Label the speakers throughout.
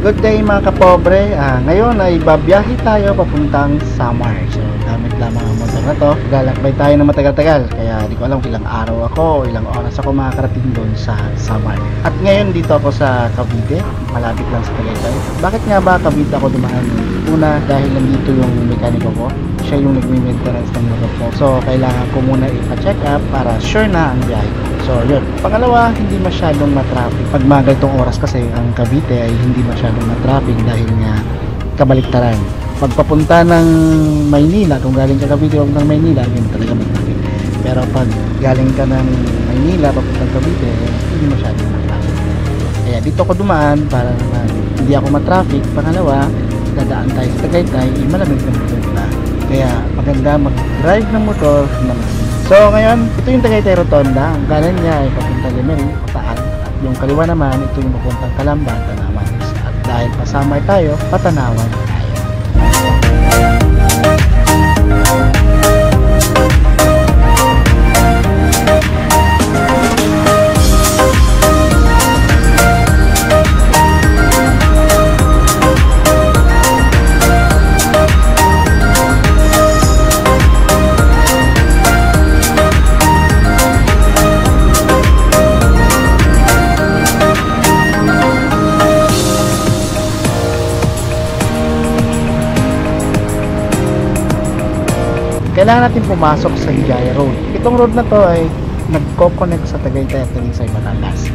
Speaker 1: Good day mga kapobre. Ngayon ay babiyahe tayo papuntang Samar. So gamit lamang ang motor na to. Lalakbay tayo na matagal-tagal. Kaya di ko alam ilang araw ako o ilang oras ako makakarating doon sa Samar. At ngayon dito ako sa Cavite. Malapit lang sa Tagaytay. Bakit nga ba Cavite ako dumaan? Una dahil nandito yung mekaniko ko. Siya yung nagme-maintenance ng motor ko. So kailangan ko muna ipa-check up para sure na ang biyahe ko. So yun. Pangalawa, hindi masyadong matraffic. Pag mga ganitong oras kasi ang Cavite ay hindi masyadong matraffic dahil nga kabaliktaran. Pag papunta ng Maynila, kung galing ka Cavite papuntang Maynila, yun talaga matraffic. Pero pag galing ka ng Maynila papuntang Cavite, hindi masyadong matraffic. Kaya dito ko dumaan para naman hindi ako matraffic. Pangalawa, dadaan tayo sa Tagaytay, malamig ng motor na. Kaya maganda mag-drive ng motor naman. So ngayon, ito yung Tagaytay Rotonda. Ang kanan niya ay papunta Lemery, Pataan. At yung kaliwa naman, ito yung papuntang Calamba, Tanawan. At dahil pasamay tayo, Patanawan tayo. Kailangan natin pumasok sa Higaya Road. Itong road na to ay nagko-connect sa Tagaytay at Talisay, Batangas.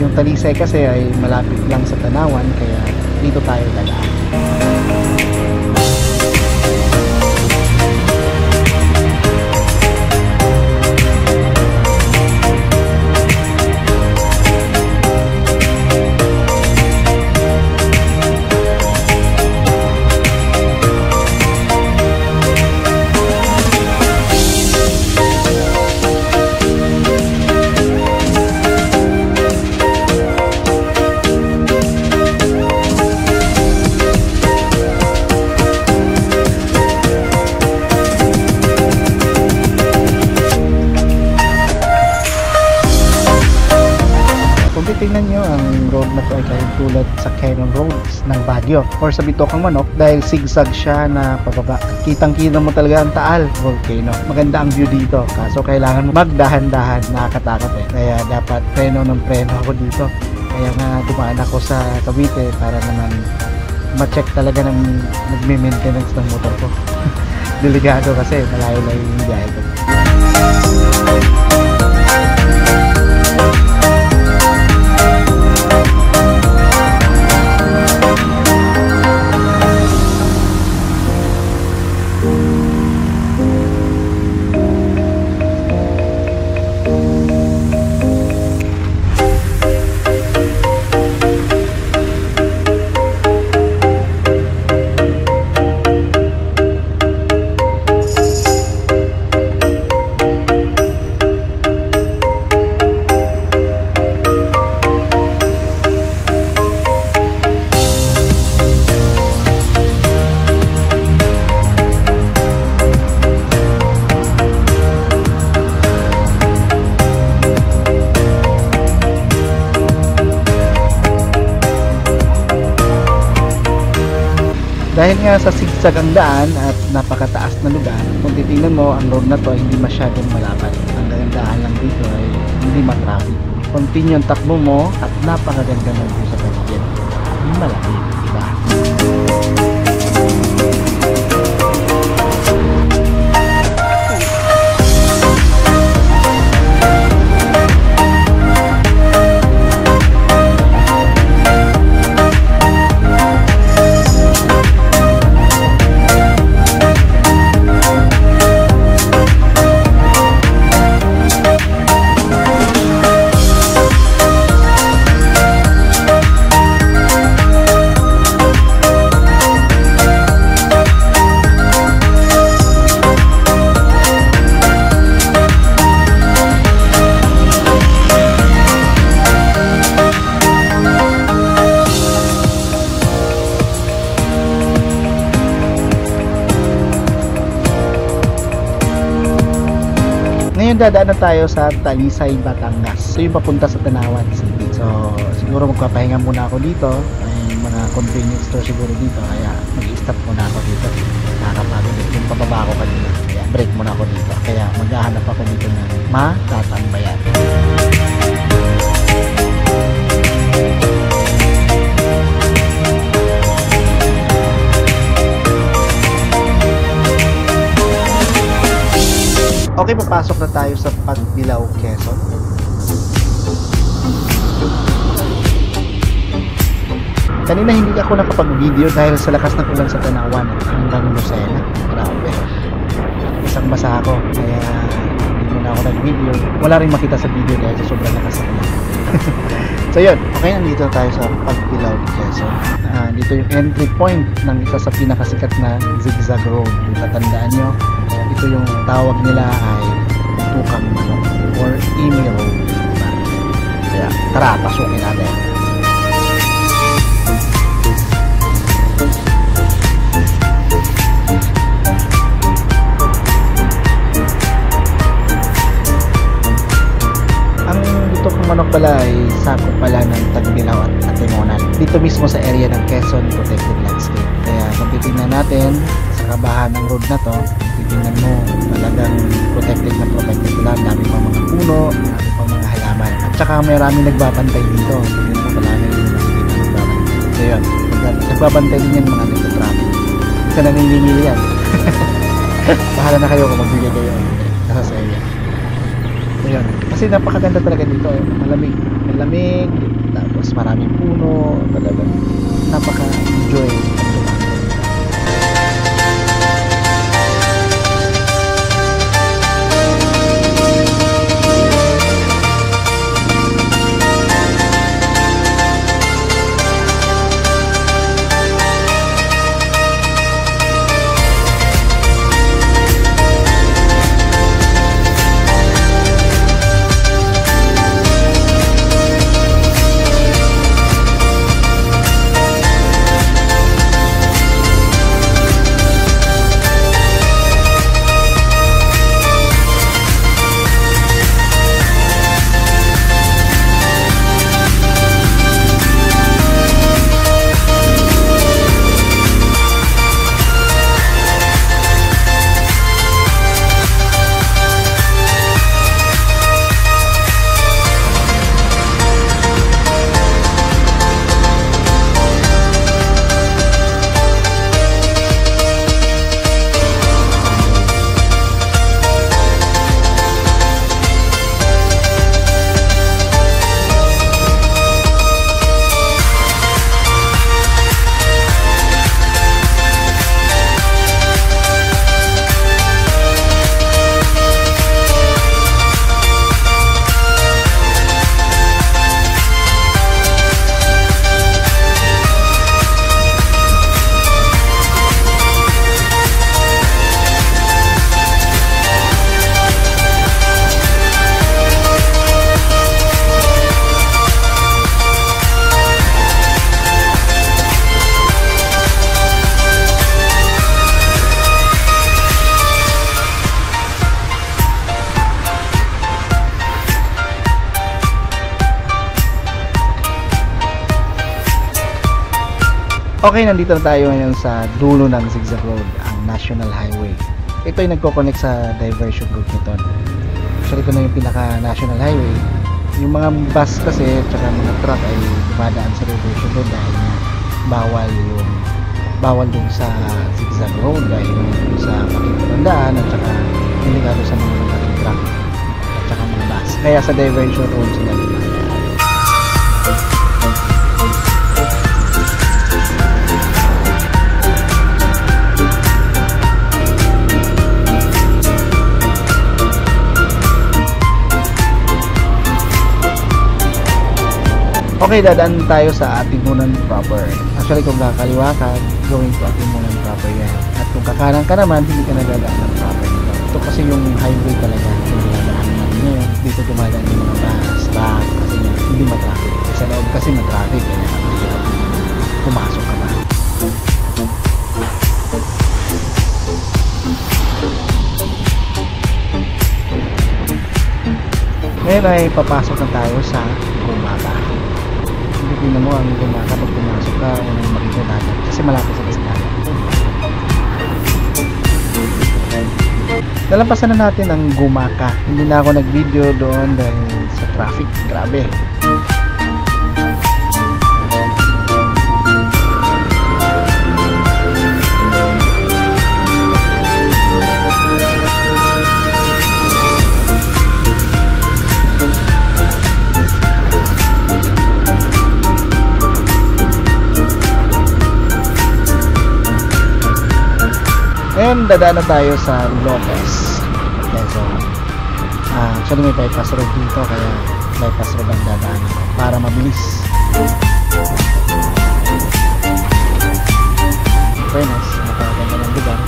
Speaker 1: Yung Talisay kasi ay malapit lang sa Tanawan, kaya dito tayo dadaan. Tingnan nyo, ang road na to ay tulad sa Quezon Roads ng Baguio or sa Bitokang Manok dahil zigzag siya na pababa. Kitang-kita mo talaga ang Taal Volcano. Maganda ang view dito, kaso kailangan magdahan-dahan, nakakatakot eh. Kaya dapat preno ng preno ako dito. Kaya nga dumaan ako sa Cavite para naman ma-check talaga ng nagme-maintenance ng motor ko. Delikado kasi malayo-layo yung biyahe ko. Dahil nga sa sigsag ang daan at napakataas na lugar, kung titingnan mo, ang road na to ay hindi masyadong malapad. Ang gandaan lang dito ay hindi matraffic. Continue ang takbo mo at napakaganda ng view sa paligid. Malaki, diba? Ngayon dadaan na tayo sa Talisay, Batangas. So yung papunta sa Tanawan City. So siguro magpapahinga muna ako dito. May mga convenience store siguro dito, kaya mag-stop muna ako dito. Nakakapagod yung pababa ko kanina, kaya break muna ako dito, kaya maghahanap ako dito ng matatambayan. Okay, papasok na tayo sa Pagbilao, Quezon. Kanina hindi ako nakapag-video dahil sa lakas ng ulan sa Tanawan hanggang Lucena. Grabe. Isang basa ako, kaya hindi muna ako nag-video. Wala rin makita sa video dahil sa sobrang lakas ng ulan. So yun, okay, nandito tayo sa Pagbilao, Quezon. Dito yung entry point ng isa sa pinakasikat na zigzag road. Kung tatandaan nyo, ito yung tawag nila ay Tukang Manok or Imi Road. Kaya tara, pasukin natin. Manok pala ay sakop pala ng Tagbilao at Atimonan. Dito mismo sa area ng Quezon Protected Landscape. Kaya kung titignan natin sa kabahan ng road na to, titignan mo talagang protected lang. Dami pang mga puno, dami pang mga halaman. At saka marami nagbabantay dito. Tignan mo pala na yung nakikita nagbabantay. So yun, nagbabantay din yan mga nagtatraffic. Isa na nilimili yan. Bahala na kayo kung magbigay kayo. Nasa sa area. Ayun. Kasi napakaganda talaga dito, malamig, tapos maraming puno, talaga napaka-enjoy. Okay, nandito na tayo ngayon sa dulo ng Zigzag Road, ang National Highway. Ito ay nagko-connect sa diversion route nito. Actually, ito na yung pinaka-National Highway. Yung mga bus kasi, tsaka mga truck ay dumadaan sa diversion road dahil bawal dun sa Zigzag Road dahil sa pakikitandaan at tsaka delikado sa mga malaking truck at tsaka mga bus. Kaya sa diversion road sila dumadaan. Okay, dadaan tayo sa Atimonan proper. Actually, kung kakaliwa ka, going to Atimonan proper yan. At kung kakanan ka naman, hindi ka nadadaan ng proper nito. Ito kasi yung highway talaga. Yung dinadaanan natin ngayon. Dito dumadaan yung mga bus, truck, kasi hindi matraffic. Sa loob kasi matraffic. Kaya nakakahirap pumasok ka na. Ngayon ay papasok na tayo sa Gumaba. Hindi tingnan mo ang Gumaka pag pumasok ka, unang makita dagat kasi malapit sa Kasagara. Nalampasan na natin ang Gumaka. Hindi na ako nag-video doon dahil sa traffic. Grabe. And dadaan na tayo sa Lopez. Okay, so actually may bypass road dito, kaya bypass road ang dadaan ko para mabilis. Fairness, napakaganda ng lugar.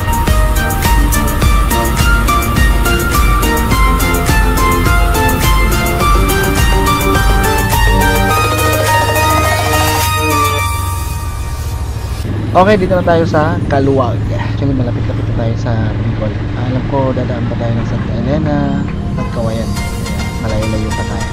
Speaker 1: Okay, dito na tayo sa Caluwag. Actually, malapit-lapit na tayo sa Bicol. Alam ko, dadaan pa tayo ng Santa Elena at Kawayan. Malayo-layo pa tayo.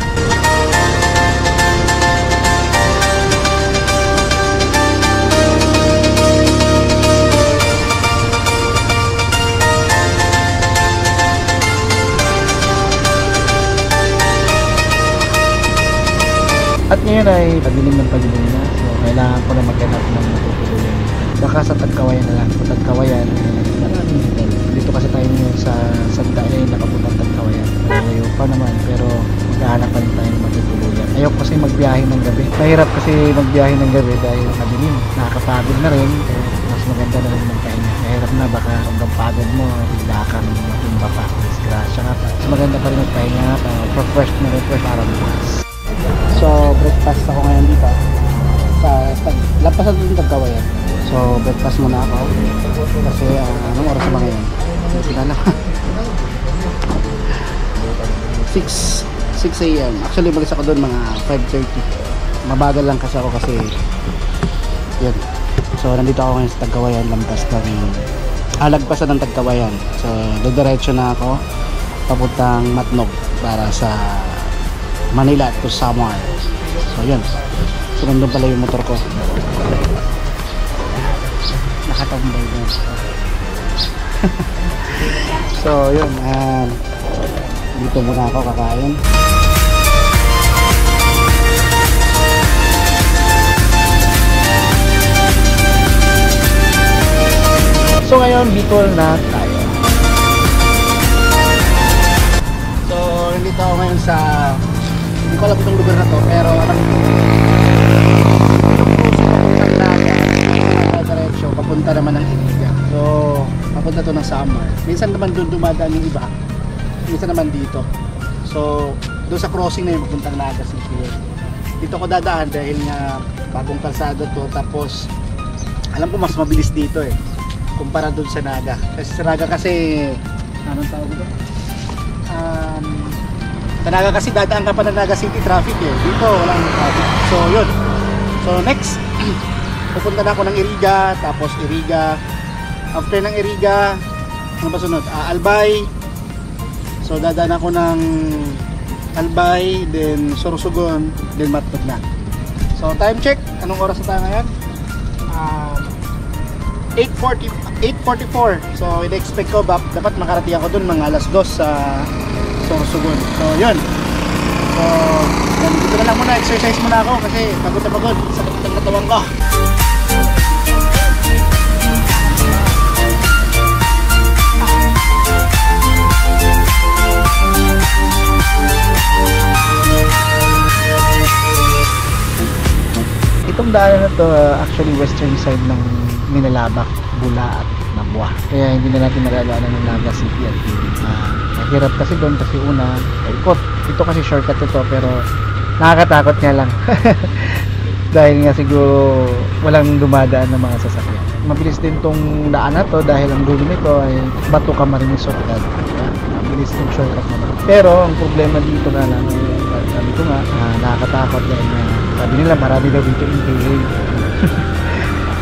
Speaker 1: At ngayon ay padilim ng padilim na. So, kailangan ko na maghanap ng matutuluyan. Baka sa Tagkawayan na lang. Sa Tagkawayan, maraming hotel. Dito kasi tayo ngayon sa Santa Elena, nakapuntang Tagkawayan. Malayo pa naman, pero maghahanap pa rin tayo ng matutuluyan. Ayoko kasi magbiyahe ng gabi. Mahirap kasi magbiyahe ng gabi dahil madilim. Nakakapagod na rin. Mas maganda na rin magpahinga. Mahirap na, baka hanggang pagod mo, bigla kang matumba pa. Disgrasya ka pa. Mas maganda pa rin magpahinga, refresh na refresh para bukas. So, breakfast ako ngayon dito sa lampasan dito ng Tagkawayan. So, breakfast muna ako kasi anong oras ba ngayon? Hindi na lang. 6 a.m. Actually, malis ako doon mga 5:30. Mabagal lang kasi ako kasi yun. So, nandito ako ngayon sa Tagkawayan, lagpasan ng Tagkawayan. So, diretso na ako papuntang Matnog para sa Manila to Samar. So yun. So nandun pala yung motor ko. Nakatambay doon. So yun. Dito muna ako kakain. So ngayon Bicol na tayo. So nandito ako ngayon sa, hindi ko alam itong lugar na to, pero papunta naman ng Iligan. So papunta to ng Samar. Minsan naman doon dumadaan yung iba, minsan naman dito. So doon sa crossing na yun, papuntang Naga City. Dito ko dadaan dahil nga bagong kalsada to. Tapos alam ko mas mabilis dito kumpara doon sa Naga. Kasi sa Naga kasi anong tawag dito? Sa Naga kasi dadaan ka pa ng Naga City, traffic dito walang traffic. So yun. So next pupunta na ako ng Iriga, tapos Iriga. After ng Iriga, ano ba sunod? Albay. So dadaan ako ng Albay, then Sorsogon, then Matnog na. So time check, anong oras na tayo ngayon? 8:44. So in-expect ko dapat makarating ako dun mga alas 2 sa Sorsogon. So yun. So dito na lang muna, exercise muna ako kasi pagod na pagod, sakit ng katawan ko. Itong daanan na to actually western side ng Minalabak, Bula at Nabua. Kaya hindi na natin maralaanan ng Naga City at mahirap kasi doon kasi una ikot. Ito kasi shortcut ito pero nakakatakot nga lang. Dahil nga siguro walang dumadaan ng mga sasakyan. Mabilis din tong daan na to dahil ang dulo nito ay Bato Camarines shortcut. Mabilis yung shortcut naman. Pero ang problema dito na lang, sabi ko nga, nakakatakot dahil sabi nila marami daw dito in-delay.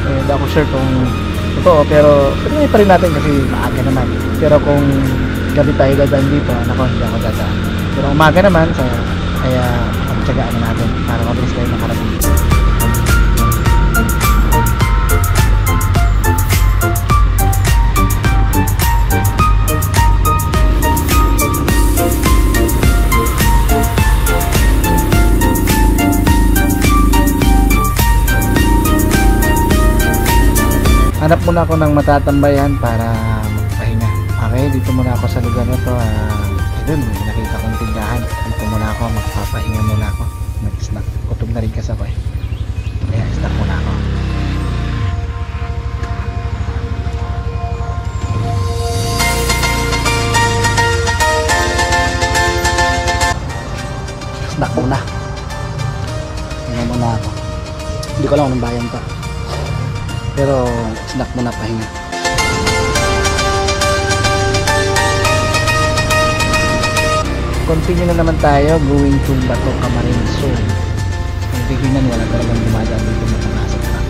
Speaker 1: Hindi ako sure kung totoo, pero tuloy pa rin natin kasi maaga naman. Pero kung gabi tayo dadaan dito, nako, hindi ako dadaan. Pero umaga naman, kaya pagtsagaan na natin para mabilis tayo makarating. Hanap muna ako ng matatambayan para magpahinga. Okay, dito muna ako sa lugar na to. Doon, may nakita kong tindahan. Dito muna ako, magpapahinga muna ako. Mag-snack. Kutom na rin kasi ako eh. Kaya snack muna ako. Snack muna. Hinga muna ako. Hindi ko lang anong bayan to. Pero snack muna, pahinga. Continue na naman tayo going to Bato Camarines. Ang tiginan, wala talagang dumadaan dito mga nasa truck.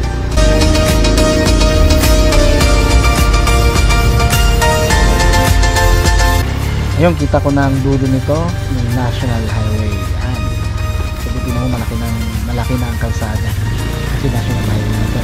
Speaker 1: Ayun, kita ko na ang dulo nito, yung National Highway. Yan. Sabihin mo, malaki na ang kalsada. Kasi National Highway nito.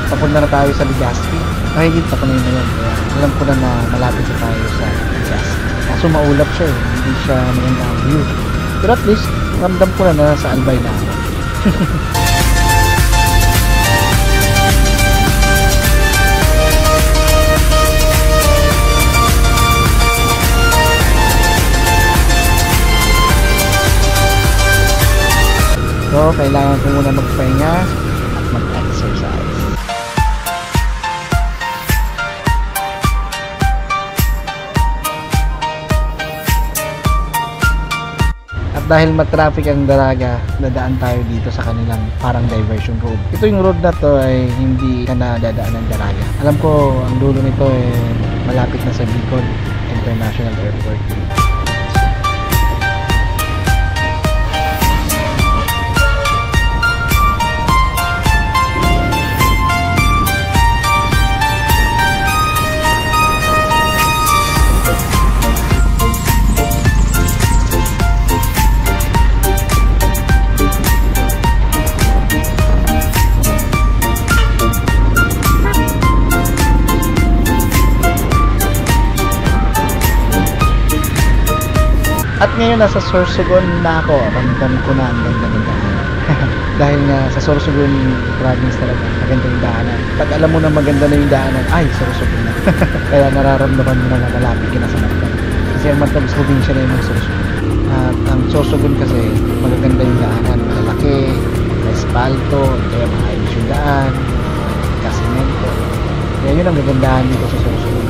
Speaker 1: Papunta na tayo sa Legazpi. Nakikita ko na yun ngayon. Alam ko na malapit na tayo sa Legazpi. Kaso maulap siya eh. Hindi siya maganda ang view. Pero at least, ramdam ko na nasa Albay na ako. So, kailangan ko muna magpahinga at mag-exercise. Dahil matraffic ang Daraga, dadaan tayo dito sa kanilang parang diversion road. Ito yung road na to ay hindi ka na dadaan ng Daraga. Alam ko, ang dulo nito ay malapit na sa Bicol International Airport. At ngayon nasa Sorsogon na ako. Ramdam ko na ang ganda-ganda. Dahil nga sa Sorsogon province talaga, maganda yung daanan. Pag alam mo na maganda na yung daanan, ay, Sorsogon na. Kaya nararamdaman mo na malapit ka na sa Matag. Kasi ang Matag probinsya na yung Sorsogon. At ang Sorsogon kasi, magaganda yung daanan. Malaki, may espalto, kaya maayos yung daan, kasimento. Kaya yun ang gagandahan dito sa Sorsogon.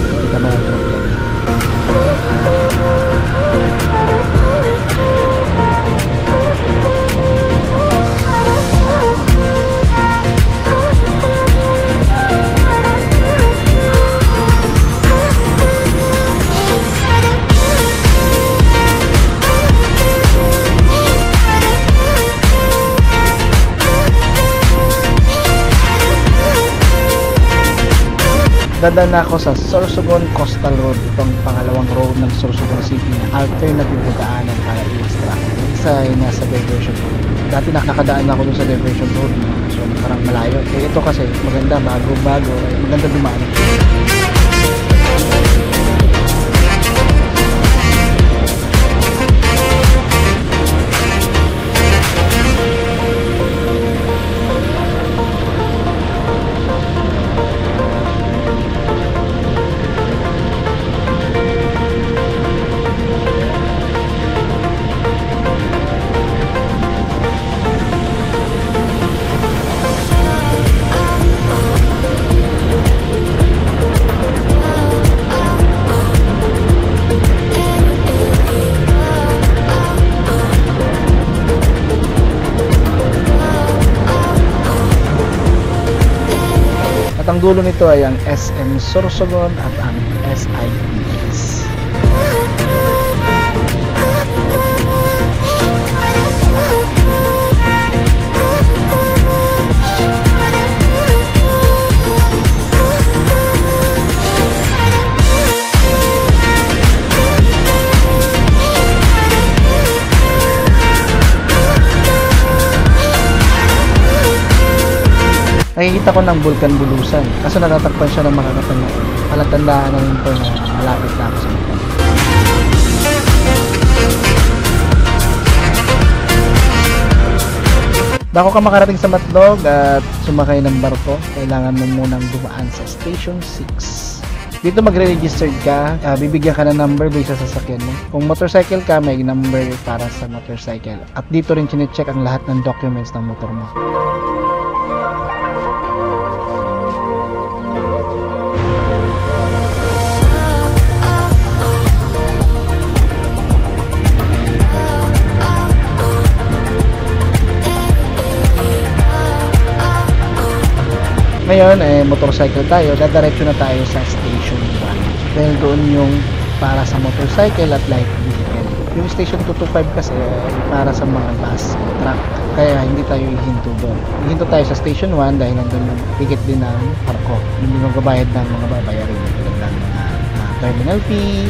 Speaker 1: Hindi ka man ang problema. Dadaan ako sa Sorsogon Coastal Road. Itong pangalawang road ng Sorsogon City na alternative na daanan para iwas traffic. Isa ay nasa diversion road. Dati nakakadaan ako dun sa diversion road, so parang malayo. Ito kasi maganda, bago-bago, maganda dumaan. At ang dulo nito ay ang SM Sorsogon at ang SIPS. Nakikita ko ng Bulkan Bulusan, kaso natatakpan siya ng makakatandaan. Palatandaan na nito na malapit na ako sa mga. Bago ka makarating sa Matlog at sumakay ng barko, kailangan mo munang dumaan sa Station 6. Dito magre-registered ka, bibigyan ka ng number based sa sasakyan mo. Kung motorcycle ka, may number para sa motorcycle. At dito rin chinecheck ang lahat ng documents ng motor mo. Ngayon, motorcycle tayo, dadiretso na tayo sa Station 1. Dahil doon yung para sa motorcycle at light vehicle. Yung Station 225 kasi para sa mga bus, truck. Kaya hindi tayo ihinto doon. Ihinto tayo sa Station 1 dahil nandun yung ticket din ng parko. Hindi mo gabayad ng mga babayarin. Tulad ng mga terminal fee.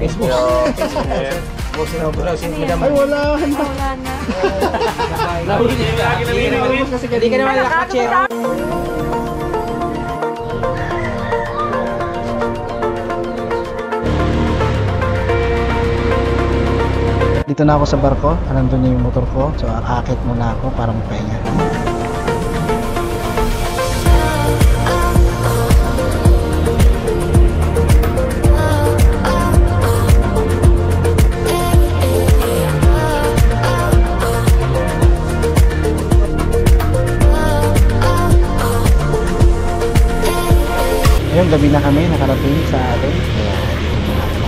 Speaker 2: Facebook.
Speaker 1: Ay, wala.
Speaker 3: Wala na.
Speaker 2: Hindi ka naman nakachero.
Speaker 1: Dito na ako sa barko, nandun na yung motor ko, so aakit muna ako para magpahinga. Ngayon, gabi na kami, nakarating sa atin. Kaya, dito muna ako.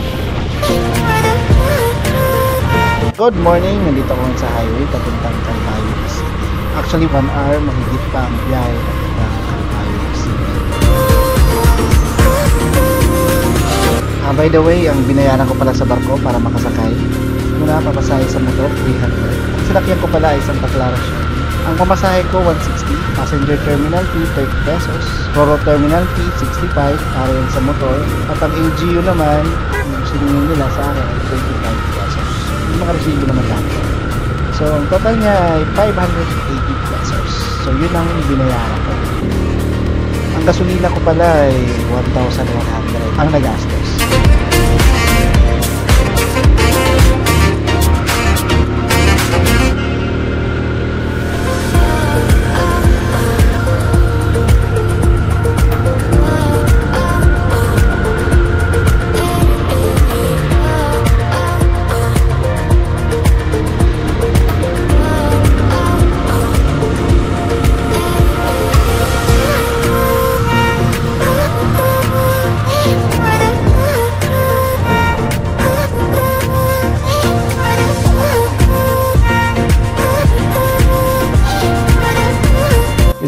Speaker 1: Good morning! Nandito ako sa highway, papuntang Calbayog City. Actually, 1 hour, mahigit pa ang biyahe papuntang Calbayog City. By the way, ang binayaran ko pala sa barko para makasakay. Muna, papasahe sa motor, 300. Ang sinakyan ko pala ay Santa Clara siya. Ang pamasahe ko, 160. Passenger terminal fee, 30 pesos. Roro terminal fee, 65. Para yan sa motor. At ang LGU naman, yung siningin nila sa akin, 25 pesos. Yung mga resibo naman lang. So, ang total niya ay 580 pesos. So, yun ang binayaran ko. Ang gasolina ko pala ay 1,100 ang nagastos.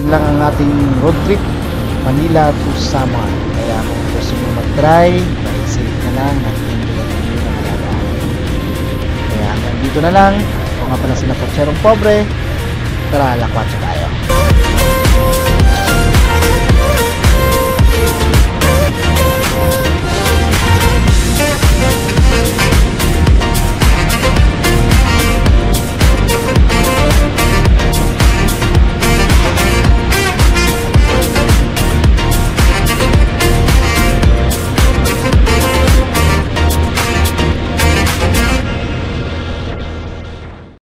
Speaker 1: Lang ang ating road trip Manila to Samar. Kaya kung gusto mo mag-try, ride safe na lang at enjoy na malagaan. Kaya hanggang dito na lang. Ako nga pala sila Potserong Pobre. Tara, lakwatsa tayo.